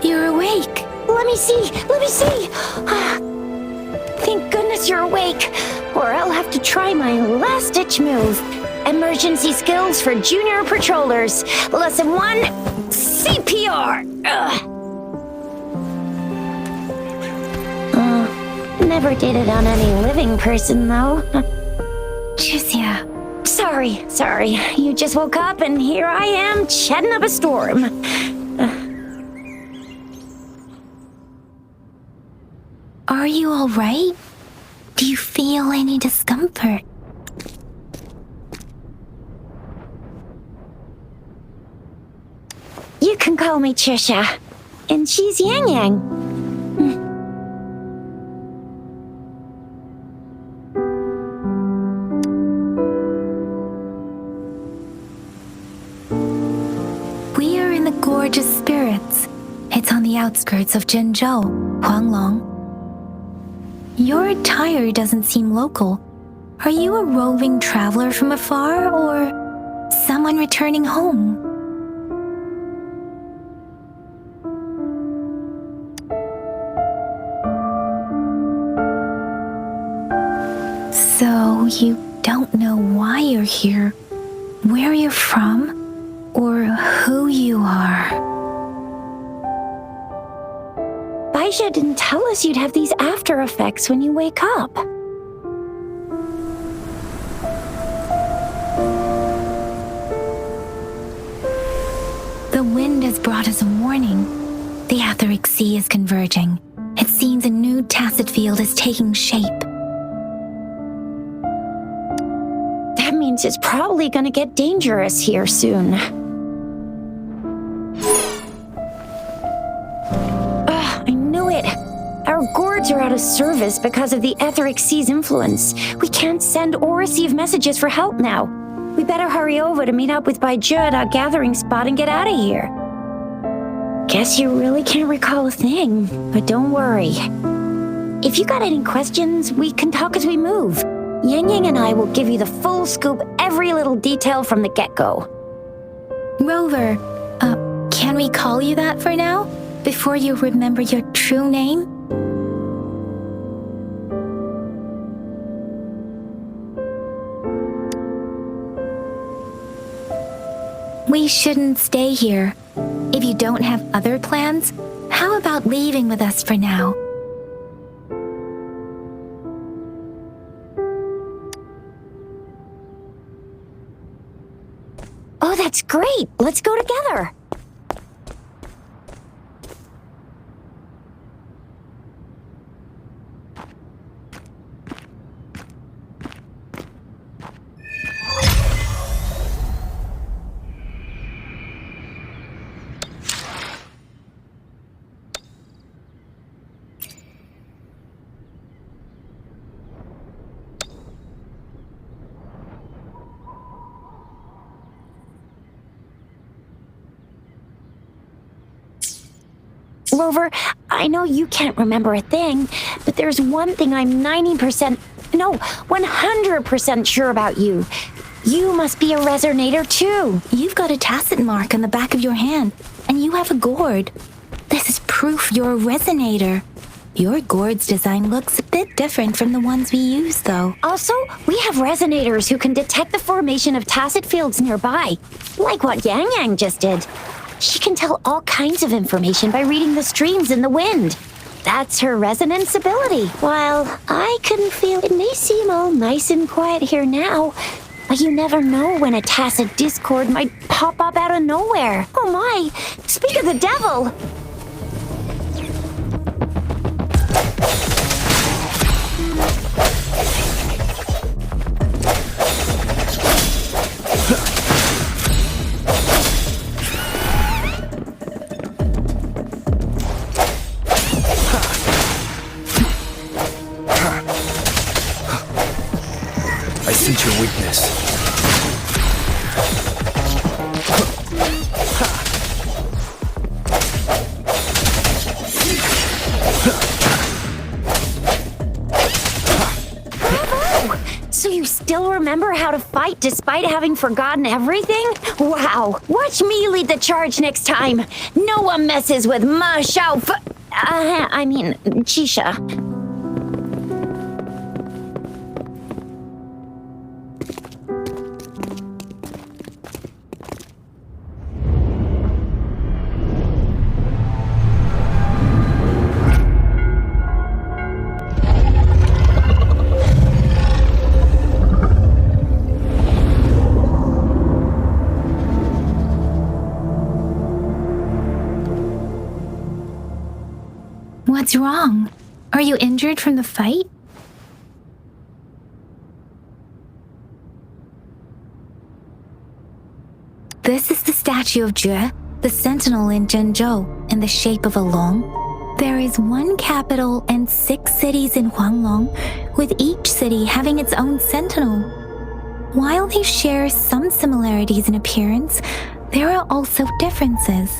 You're awake. Let me see. Let me see. Thank goodness you're awake, or I'll have to try my last-ditch move. Emergency skills for junior patrollers. Lesson 1, CPR. Never did it on any living person, though. Jusia. Sorry. You just woke up, and here I am, chatting up a storm. Are you all right? Do you feel any discomfort? You can call me Trisha, and she's Yang Yang. We are in the Gorgeous Spirits. It's on the outskirts of Zhenzhou, Huanglong. Your attire doesn't seem local. Are you a roving traveler from afar, or someone returning home? So, you don't know why you're here, where you're from, or who you are. Baisha didn't tell us you'd have these after effects when you wake up. The wind has brought us a warning. The Etheric Sea is converging. It seems a new tacit field is taking shape. That means it's probably gonna get dangerous here soon. I knew it. Our gourds are out of service because of the Etheric Sea's influence. We can't send or receive messages for help now. We better hurry over to meet up with Baiju at our gathering spot and get out of here. Guess you really can't recall a thing, but don't worry. If you got any questions, we can talk as we move. Yang Yang and I will give you the full scoop, every little detail from the get-go. Rover, can we call you that for now? Before you remember your true name? We shouldn't stay here. If you don't have other plans, how about leaving with us for now? Oh, that's great! Let's go together! Rover, I know you can't remember a thing, but there's one thing I'm 100% sure about you. You must be a resonator too. You've got a tacit mark on the back of your hand, and you have a gourd. This is proof you're a resonator. Your gourd's design looks a bit different from the ones we use, though. Also, we have resonators who can detect the formation of tacit fields nearby, like what Yang Yang just did. She can tell all kinds of information by reading the streams in the wind. That's her resonance ability. While I can feel it may seem all nice and quiet here now, but you never know when a tacit discord might pop up out of nowhere. Oh my, speak of the devil! I sense your weakness. how to fight despite having forgotten everything? Wow. Watch me lead the charge next time. No one messes with Ma Xiao Chisha. What's wrong? Are you injured from the fight? This is the statue of Jue, the sentinel in Zhenzhou, in the shape of a long. There is one capital and 6 cities in Huanglong, with each city having its own sentinel. While they share some similarities in appearance, there are also differences.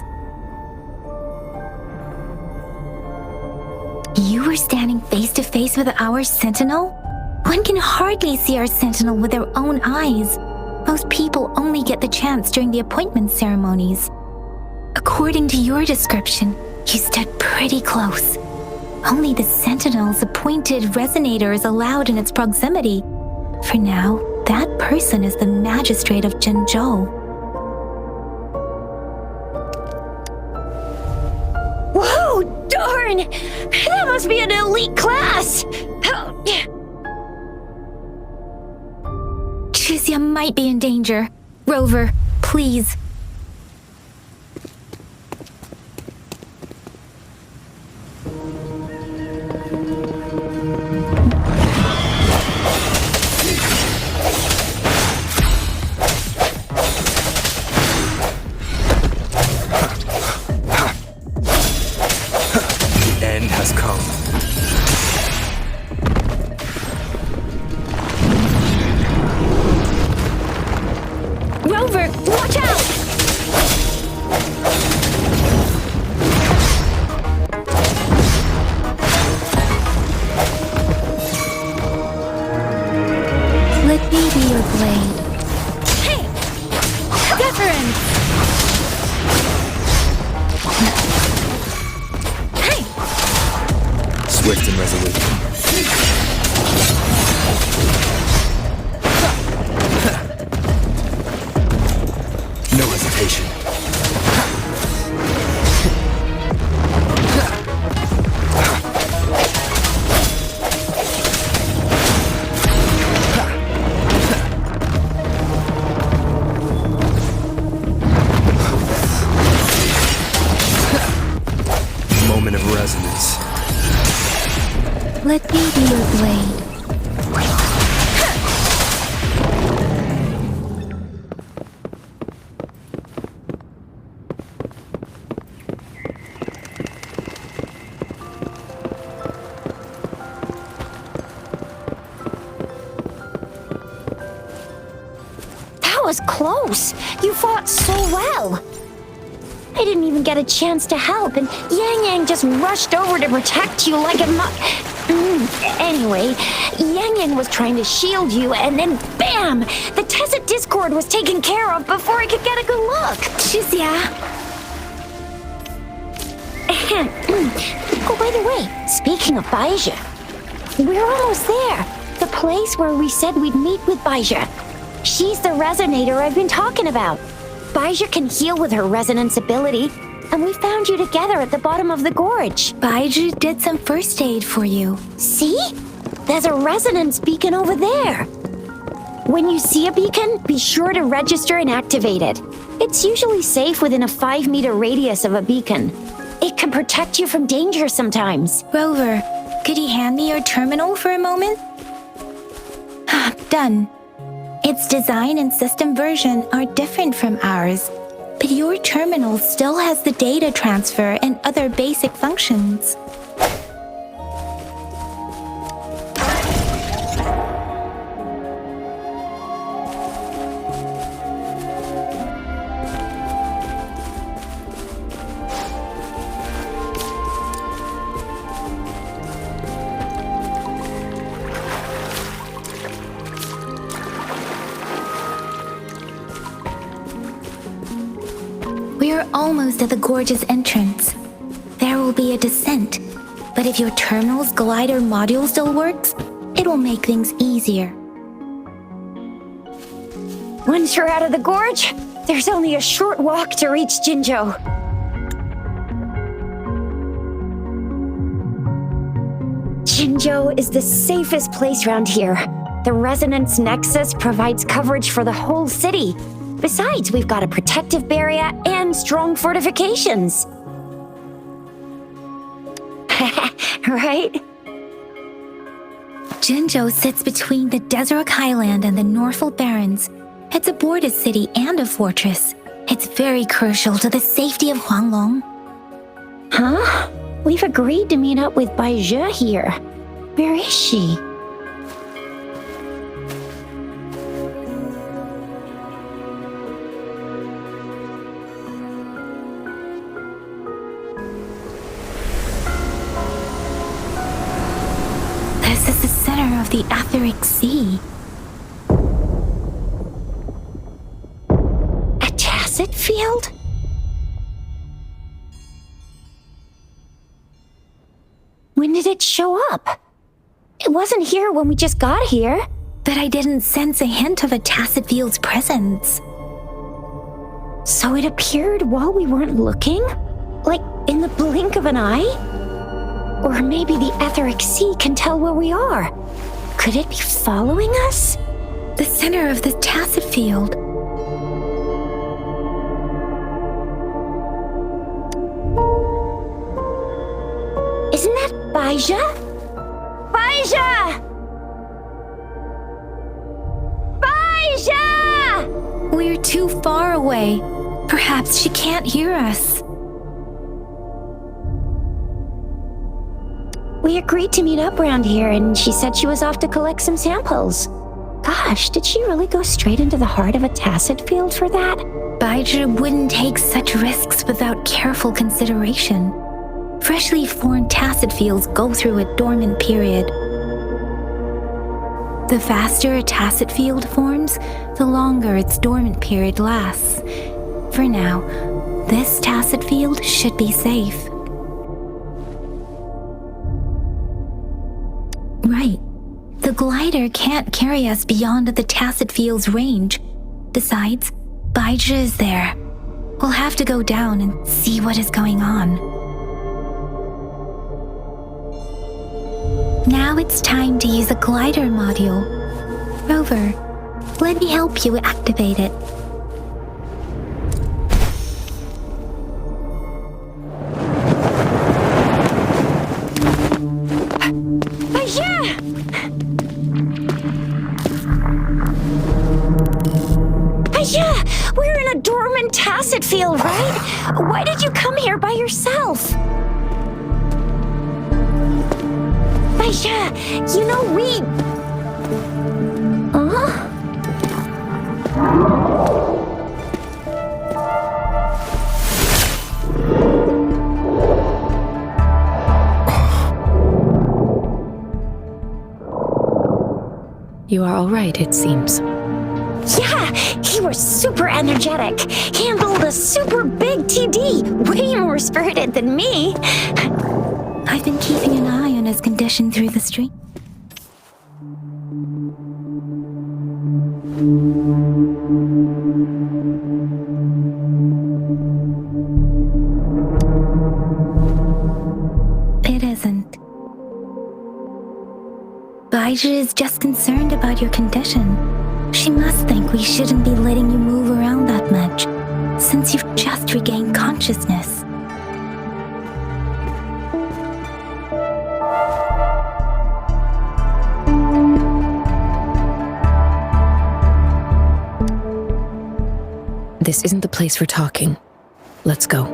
You were standing face to face with our sentinel? One can hardly see our sentinel with their own eyes. Most people only get the chance during the appointment ceremonies. According to your description, you stood pretty close. Only the sentinel's appointed resonator is allowed in its proximity. For now, that person is the magistrate of Zhenzhou. Whoa, darn! That must be an elite class! Chixia might be in danger. Rover, please. The end has come. Rover, watch out! Let me be your blade. Hey! Wuthering! Hey! Swift and resolute. No hesitation. Moment of resonance. Let me be your blade. That was close. You fought so well. I didn't even get a chance to help, and Yang Yang just rushed over to protect you like a Anyway, Yang Yang was trying to shield you, and then BAM! The Tessa Discord was taken care of before I could get a good look. Chixia. Oh, by the way, speaking of Baizhi, we're almost there. The place where we said we'd meet with Baizhi. She's the resonator I've been talking about. Baizhi can heal with her resonance ability, and we found you together at the bottom of the gorge. Baizhi did some first aid for you. See? There's a resonance beacon over there. When you see a beacon, be sure to register and activate it. It's usually safe within a 5-meter radius of a beacon. It can protect you from danger sometimes. Rover, could you hand me your terminal for a moment? Done. Its design and system version are different from ours, but your terminal still has the data transfer and other basic functions. almost at the gorge's entrance. There will be a descent, but if your terminal's glider module still works, it will make things easier. Once you're out of the gorge, there's only a short walk to reach Jinzhou. Jinzhou is the safest place around here. The resonance nexus provides coverage for the whole city. Besides, we've got a protective barrier and strong fortifications. Right? Jinzhou sits between the Desert Highland and the Norfolk Barrens. It's a border city and a fortress. It's very crucial to the safety of Huanglong. Huh? We've agreed to meet up with Bai Zhe here. Where is she? This is the center of the Etheric Sea. A tacit field? When did it show up? It wasn't here when we just got here. But I didn't sense a hint of a tacit field's presence. So it appeared while we weren't looking? Like in the blink of an eye? Or maybe the Etheric Sea can tell where we are. Could it be following us? The center of the tacit field. Isn't that Bai Zhe? Bai Zhe! Bai Zhe! We're too far away. Perhaps she can't hear us. We agreed to meet up around here, and she said she was off to collect some samples. Gosh, did she really go straight into the heart of a tacit field for that? Bai Zhe wouldn't take such risks without careful consideration. Freshly formed tacit fields go through a dormant period. The faster a tacit field forms, the longer its dormant period lasts. For now, this tacit field should be safe. Right. The glider can't carry us beyond the tacit field's range. Besides, Bai Zhe is there. We'll have to go down and see what is going on. Now it's time to use a glider module. Rover, let me help you activate it. We're in a dormant tacit field, right? Why did you come here by yourself? Bai Zhe, you know we... Huh? You are all right, it seems. Yeah, he was super energetic. Handled a super big TD. Way more spirited than me. I've been keeping an eye on his condition through the stream. It isn't. Bai Zhe is just concerned about your condition. She must think we shouldn't be letting you move around that much, since you've just regained consciousness. This isn't the place for talking. Let's go.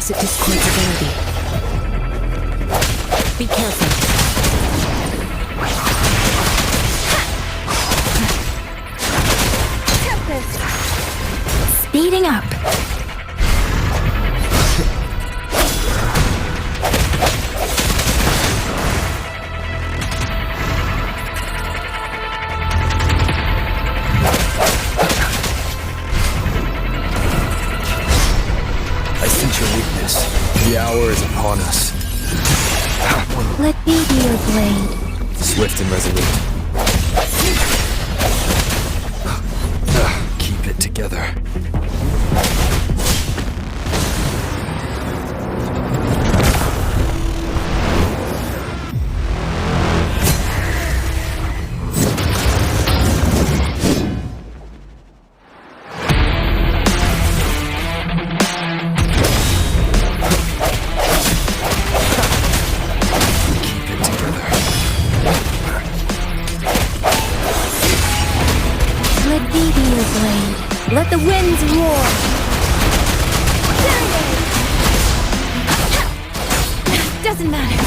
tacit discord's ability. Be careful. Speeding up. I sense your weakness. The hour is upon us. Let me be your blade. Swift and resolute. Keep it together. Let me be your blade. Let the winds roar. Doesn't matter.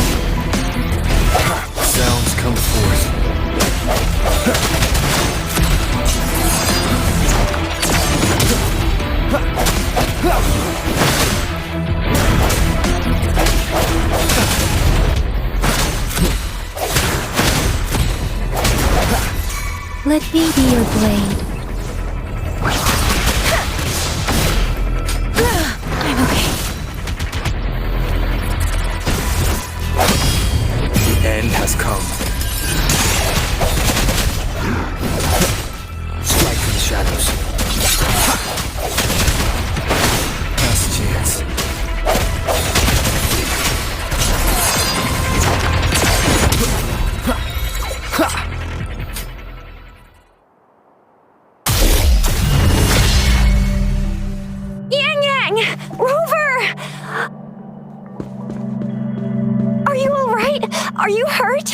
Sounds come forth. Let me be your blade. I'm okay. The end has come. Strike from the shadows. Last chance. Rover! Are you all right? Are you hurt?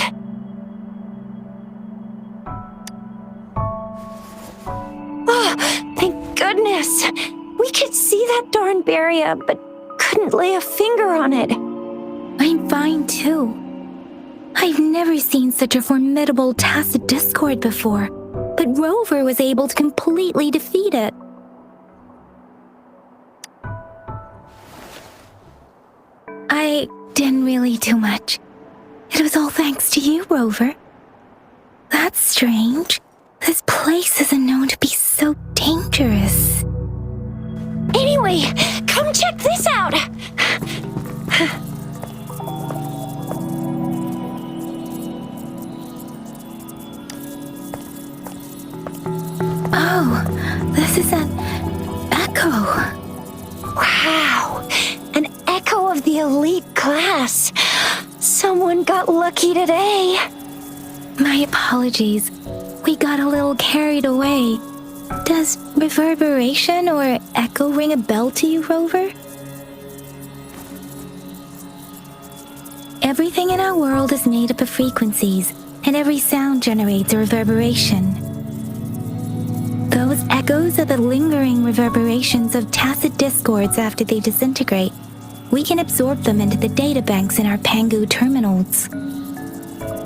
Oh, thank goodness. We could see that darn barrier, but couldn't lay a finger on it. I'm fine too. I've never seen such a formidable tacit discord before, but Rover was able to completely defeat it. I didn't really do much. It was all thanks to you, Rover. That's strange. This place isn't known to be so dangerous. Anyway, come check this out. Oh, this is an echo. Wow, an echo of the elite class. Someone got lucky today. My apologies. We got a little carried away. Does reverberation or echo ring a bell to you, Rover? Everything in our world is made up of frequencies, and every sound generates a reverberation. Those echoes are the lingering reverberations of tacit discords after they disintegrate. We can absorb them into the databanks in our Pangu terminals.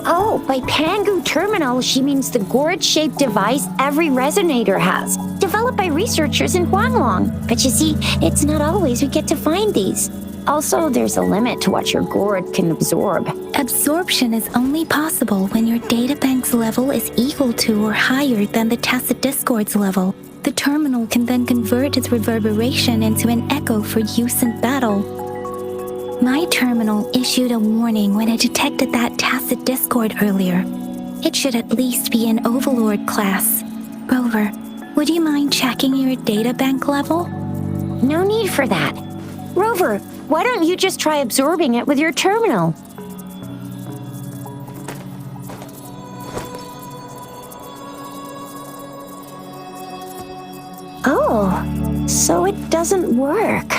Oh, by Pangu terminal, she means the gourd-shaped device every resonator has, developed by researchers in Huanglong. But you see, it's not always we get to find these. Also, there's a limit to what your gourd can absorb. Absorption is only possible when your databank's level is equal to or higher than the tacit discord's level. The terminal can then convert its reverberation into an echo for use in battle. My terminal issued a warning when it detected that tacit discord earlier. It should at least be an Overlord class. Rover, would you mind checking your databank level? No need for that. Rover, why don't you just try absorbing it with your terminal? Oh, so it doesn't work.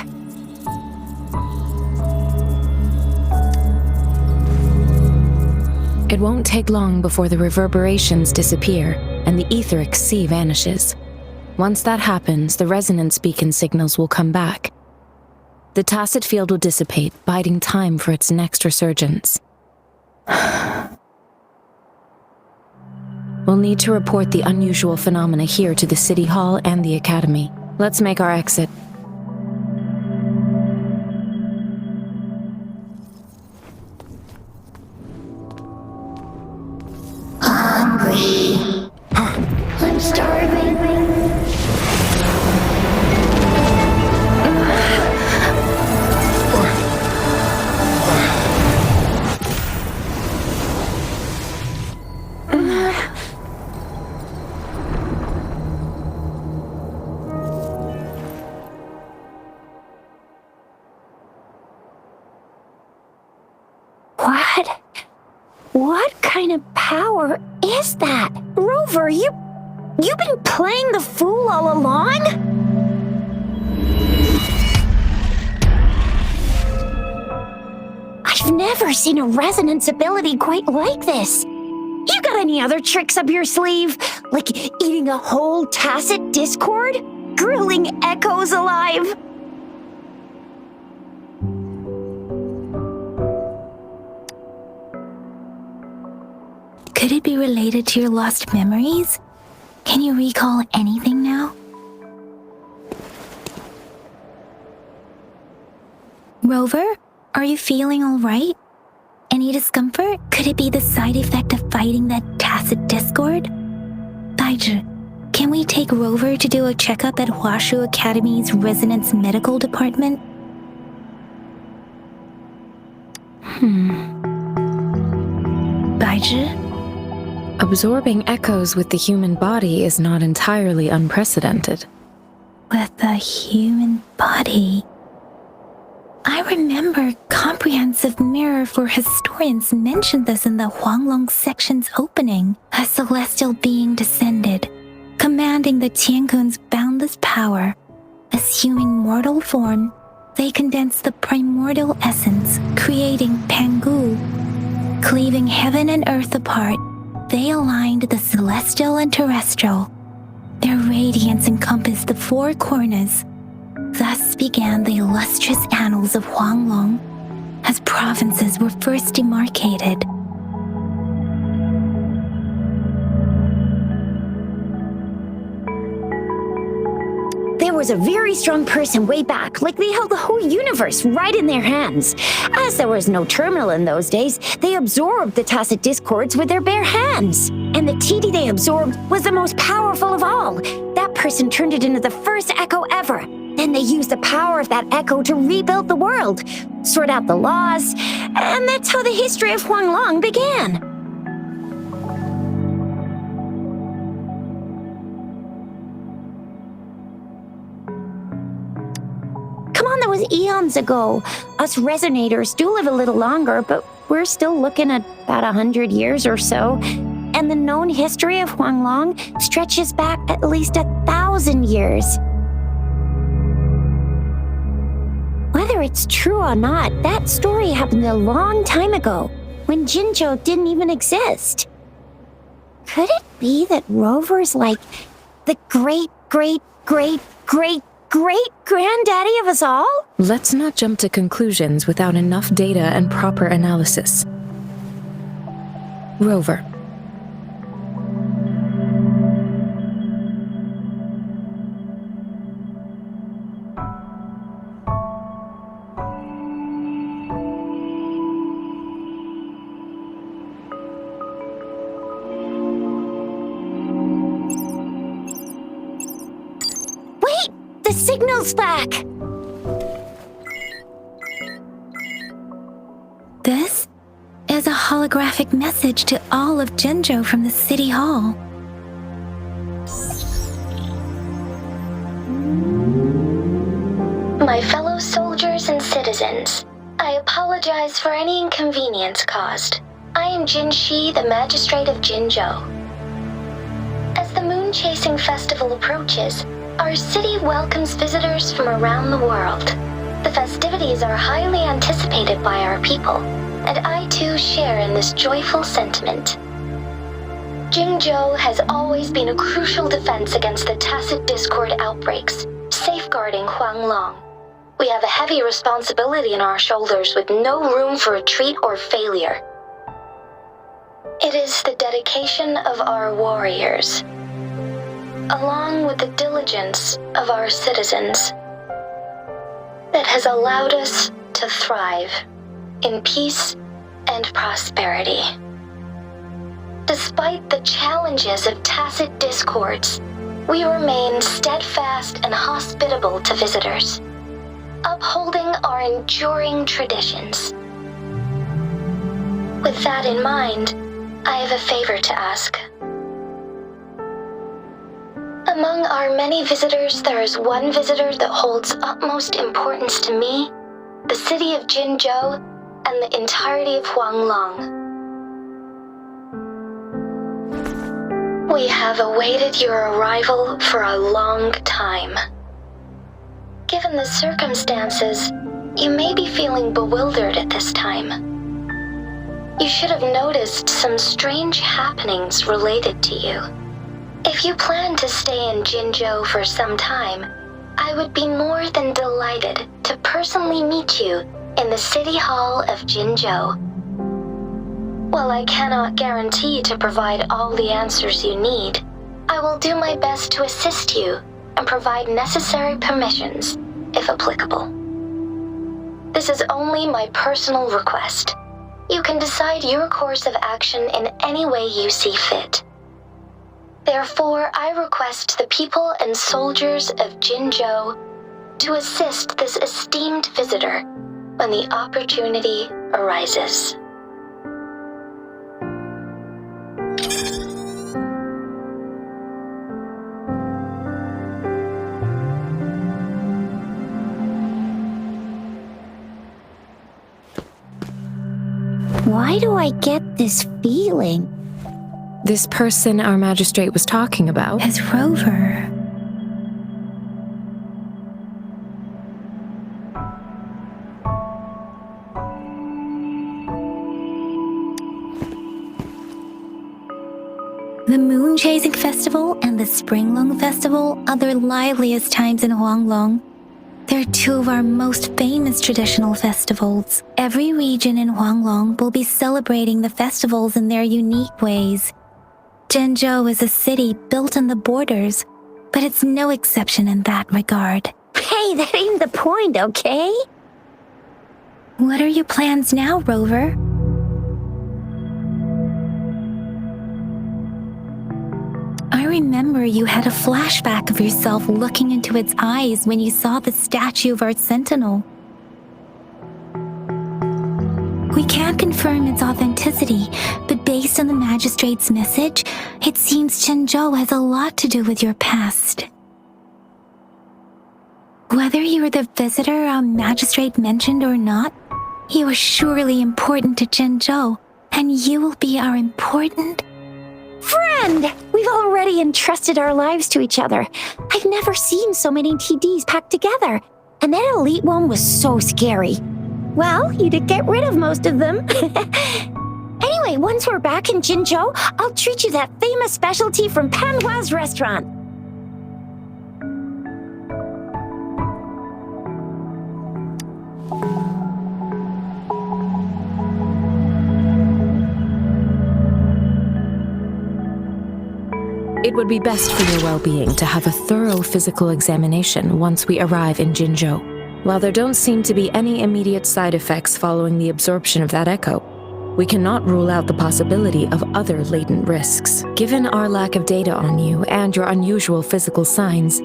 It won't take long before the reverberations disappear and the etheric sea vanishes. Once that happens, the resonance beacon signals will come back. The tacit field will dissipate, biding time for its next resurgence. We'll need to report the unusual phenomena here to the City Hall and the Academy. Let's make our exit. Hungry. I'm starving. What kind of power is that? Rover, you've been playing the fool all along? I've never seen a resonance ability quite like this. You got any other tricks up your sleeve? Like eating a whole tacit discord? Grilling echoes alive? Could it be related to your lost memories? Can you recall anything now? Rover, are you feeling all right? Any discomfort? Could it be the side effect of fighting that tacit discord? Daiji, can we take Rover to do a checkup at Hwashu Academy's Resonance Medical Department? Daiji? Absorbing echoes with the human body is not entirely unprecedented. With the human body. I remember Comprehensive Mirror for Historians mentioned this in the Huanglong section's opening. A celestial being descended, commanding the Tiankun's boundless power. Assuming mortal form, they condensed the primordial essence, creating Pangu. Cleaving heaven and earth apart, they aligned the celestial and terrestrial. Their radiance encompassed the four corners. Thus began the illustrious annals of Huanglong, as provinces were first demarcated. There was a very strong person way back, like they held the whole universe right in their hands. As there was no terminal in those days, they absorbed the tacit discords with their bare hands. And the TD they absorbed was the most powerful of all. That person turned it into the first echo ever. Then they used the power of that echo to rebuild the world, sort out the laws, and that's how the history of Huanglong began. That was eons ago. Us resonators do live a little longer, but we're still looking at about 100 years or so. And the known history of Huanglong stretches back at least 1,000 years. Whether it's true or not, that story happened a long time ago, when Jinzhou didn't even exist. Could it be that Rover's like the great-great-great-great-great-granddaddy of us all? Let's not jump to conclusions without enough data and proper analysis. Rover. The signal's back! This is a holographic message to all of Jinzhou from the City Hall. My fellow soldiers and citizens, I apologize for any inconvenience caused. I am Jin Shi, the Magistrate of Jinzhou. As the moon-chasing festival approaches, our city welcomes visitors from around the world. The festivities are highly anticipated by our people, and I too share in this joyful sentiment. Jinzhou has always been a crucial defense against the tacit discord outbreaks, safeguarding Huanglong. We have a heavy responsibility on our shoulders with no room for retreat or failure. It is the dedication of our warriors, along with the diligence of our citizens, that has allowed us to thrive in peace and prosperity. Despite the challenges of tacit discords, we remain steadfast and hospitable to visitors, upholding our enduring traditions. With that in mind, I have a favor to ask. Among our many visitors, there is one visitor that holds utmost importance to me, the city of Jinzhou, and the entirety of Huanglong. We have awaited your arrival for a long time. Given the circumstances, you may be feeling bewildered at this time. You should have noticed some strange happenings related to you. If you plan to stay in Jinzhou for some time, I would be more than delighted to personally meet you in the City Hall of Jinzhou. While I cannot guarantee to provide all the answers you need, I will do my best to assist you and provide necessary permissions, if applicable. This is only my personal request. You can decide your course of action in any way you see fit. Therefore, I request the people and soldiers of Jinzhou to assist this esteemed visitor when the opportunity arises. Why do I get this feeling? This person our magistrate was talking about As Rover. The Moon Chasing Festival and the Springlong Festival are the liveliest times in Huanglong. They're two of our most famous traditional festivals. Every region in Huanglong will be celebrating the festivals in their unique ways. Jinzhou is a city built on the borders, but it's no exception in that regard. Hey, that ain't the point, okay? What are your plans now, Rover? I remember you had a flashback of yourself looking into its eyes when you saw the statue of our sentinel. We can't confirm its authenticity, but based on the magistrate's message, it seems Jinzhou has a lot to do with your past. Whether you are the visitor our magistrate mentioned or not, you are surely important to Jinzhou, and you will be our important Friend! We've already entrusted our lives to each other. I've never seen so many TDs packed together. And that elite one was so scary. Well, you did get rid of most of them. Anyway, once we're back in Jinzhou, I'll treat you that famous specialty from Panhua's restaurant. It would be best for your well-being to have a thorough physical examination once we arrive in Jinzhou. While there don't seem to be any immediate side effects following the absorption of that echo, we cannot rule out the possibility of other latent risks. Given our lack of data on you and your unusual physical signs,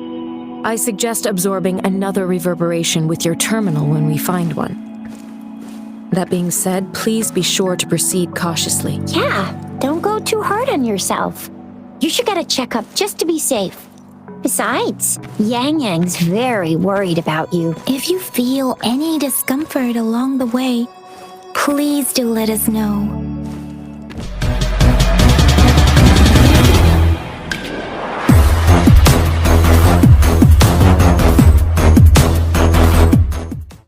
I suggest absorbing another reverberation with your terminal when we find one. That being said, please be sure to proceed cautiously. Yeah, don't go too hard on yourself. You should get a checkup just to be safe. Besides, Yang Yang's very worried about you. If you feel any discomfort along the way, please do let us know.